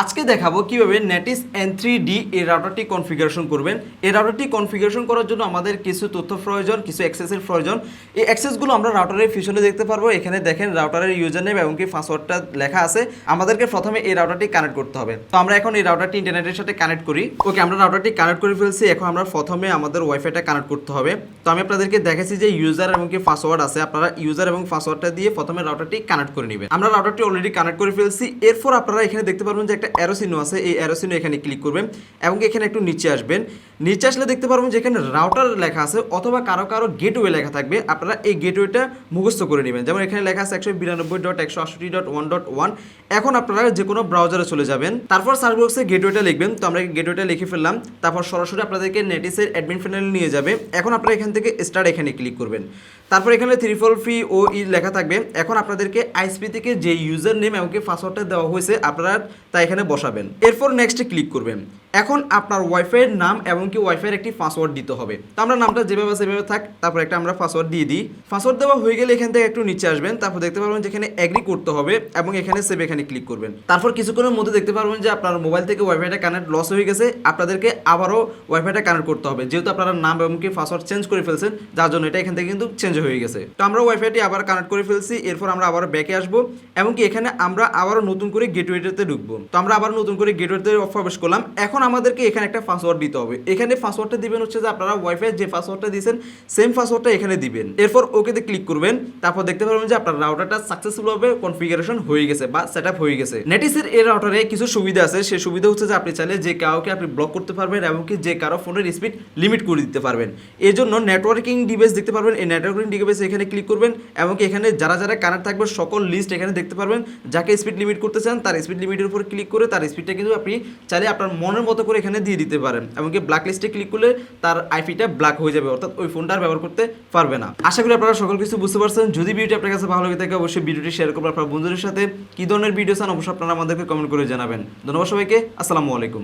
আজকে দেখাবো কিভাবে Netis N3D এই রাউটারটি কনফিগারেশন করবেন। এই রাউটারটি কনফিগারেশন করার জন্য আমাদের কিছু তথ্য প্রয়োজন, কিছু অ্যাক্সেসের প্রয়োজন। এই অ্যাক্সেসগুলো আমরা রাউটারের পিছনে দেখতে পারবো। এখানে দেখেন রাউটারের ইউজার নেম এবং কি পাসওয়ার্ডটা লেখা আছে। আমাদেরকে প্রথমে এই রাউটারটি কানেক্ট করতে হবে। তো আমরা এখন এই রাউটারটি ইন্টারনেটের সাথে কানেক্ট করি। ওকে, আমরা রাউটারটি কানেক্ট করে ফেলছি। এখন আমরা প্রথমে আমাদের ওয়াইফাইটা কানেক্ট করতে হবে। তো আমি আপনাদেরকে দেখাচ্ছি যে ইউজার এবং কি পাসওয়ার্ড আছে। আপনারা ইউজার এবং পাসওয়ার্ডটা দিয়ে প্রথমে রাউটারটি কানেক্ট করে নেবেন। আমরা রাউটারটি অলরেডি কানেক্ট করে ফেলছি। এরপর আপনারা এখানে দেখতে পারবেন যে একটা অ্যারো চিহ্ন আছে। এই অ্যারো চিহ্ন এখানে ক্লিক করবেন এবং এখানে একটু নিচে আসবেন। নিচে আসলে দেখতে পারবেন যে এখানে রাউটার লেখা আছে অথবা কারো কারো গেটওয়ে লেখা থাকবে। আপনারা এই গেটওয়েটা মুখস্থ করে নেবেন। যেমন এখানে লেখা আছে 192.168.1.1। এখন আপনারা যে কোনো ব্রাউজারে চলে যাবেন, তারপর সার্চ বক্সে গেটওয়েটা লিখবেন। তো আমরা গেটওয়েটা লিখে ফেললাম। তারপর সরাসরি আপনাদেরকে নেটিসের অ্যাডমিন প্যানেলে নিয়ে যাবে। এখন আপনারা এখান থেকে স্টার্ট এখানে ক্লিক করবেন। তারপর এখানে 343OE লেখা থাকবে। এখন আপনাদেরকে আইএসপি থেকে যে ইউজার নেম এবং পাসওয়ার্ডটা দেওয়া হয়েছে আপনারা তা এখানে বসাবেন। এরপর নেক্সটে ক্লিক করবেন। এখন আপনার ওয়াইফাইয়ের নাম এবং কি ওয়াইফাইয়ের একটি পাসওয়ার্ড দিতে হবে। তো আমরা নামটা যেভাবে সেভাবে থাক, তারপর একটা আমরা পাসওয়ার্ড দিয়ে দিই। পাসওয়ার্ড দেওয়া হয়ে গেলে এখান থেকে একটু নিচে আসবেন। তারপর দেখতে পারবেন যে এখানে এগ্রি করতে হবে এবং এখানে সেভ এখানে ক্লিক করবেন। তারপর কিছুক্ষণের মধ্যে দেখতে পারবেন যে আপনার মোবাইল থেকে ওয়াইফাইটা কানেক্ট লস হয়ে গেছে। আপনাদেরকে আবারও ওয়াইফাইটা কানেক্ট করতে হবে, যেহেতু আপনারা নাম এবং কি পাসওয়ার্ড চেঞ্জ করে ফেলছেন, যার জন্য এটা এখান থেকে কিন্তু চেঞ্জ হয়ে গেছে। তো আমরা ওয়াইফাইটি আবার কানেক্ট করে ফেলছি। এরপর আমরা আবার ব্যাকে আসবো এবং কি এখানে আমরা আবারও নতুন করে গেটওয়েতে ঢুকবো। তো আমরা আবার নতুন করে গেটওয়েতে প্রবেশ করলাম। এখন আমাদেরকে এখানে একটা পাসওয়ার্ড দিতে হবে। এখানে পাসওয়ার্ডটা দিবেন হচ্ছে যে আপনারা ওয়াইফাই যে পাসওয়ার্ডটা দিয়েছেন সেম পাসওয়ার্ডটা এখানে দিবেন। এরপর ওকেতে ক্লিক করবেন। তারপর দেখতে পারবেন যে আপনার রাউটারটা সাকসেসফুলভাবে কনফিগারেশন হয়ে গেছে বা সেটআপ হয়ে গেছে। নেটিসের এই রাউটারে কিছু সুবিধা আছে। সেই সুবিধা হচ্ছে যে আপনি চাইলে যে কাউকে আপনি ব্লক করতে পারবেন এবং কি যে কারো ফোনের স্পিড লিমিট করে দিতে পারবেন। এই জন্য নেটওয়ার্কিং ডিভাইস দেখতে পারবেন। এই নেটওয়ার্কিং ডিভাইস এখানে ক্লিক করবেন এবং কি এখানে যারা যারা কানেক্ট থাকবে সকল লিস্ট এখানে দেখতে পারবেন। যাকে স্পিড লিমিট করতে চান তার স্পিড লিমিটের উপর ক্লিক করে তার স্পিডটা কিন্তু আপনি চাইলে আপনার মনের মতো করে এখানে দিয়ে দিতে পারেন। এমনকি ব্ল্যাক লিস্টে ক্লিক করলে তার আইপিটা ব্ল্যাক হয়ে যাবে, অর্থাৎ ওই ফোনটা আর ব্যবহার করতে পারবে না। আশা করি আপনারা সকল কিছু বুঝতে পারছেন। যদি ভিডিওটি আপনার কাছে ভালো লাগে থাকে অবশ্যই ভিডিওটি শেয়ার করবেন আপনার বন্ধুদের সাথে। কি ধরনের ভিডিও চান অবশ্যই আপনারা আমাদেরকে কমেন্ট করে জানাবেন। ধন্যবাদ সবাইকে। আসসালামু আলাইকুম।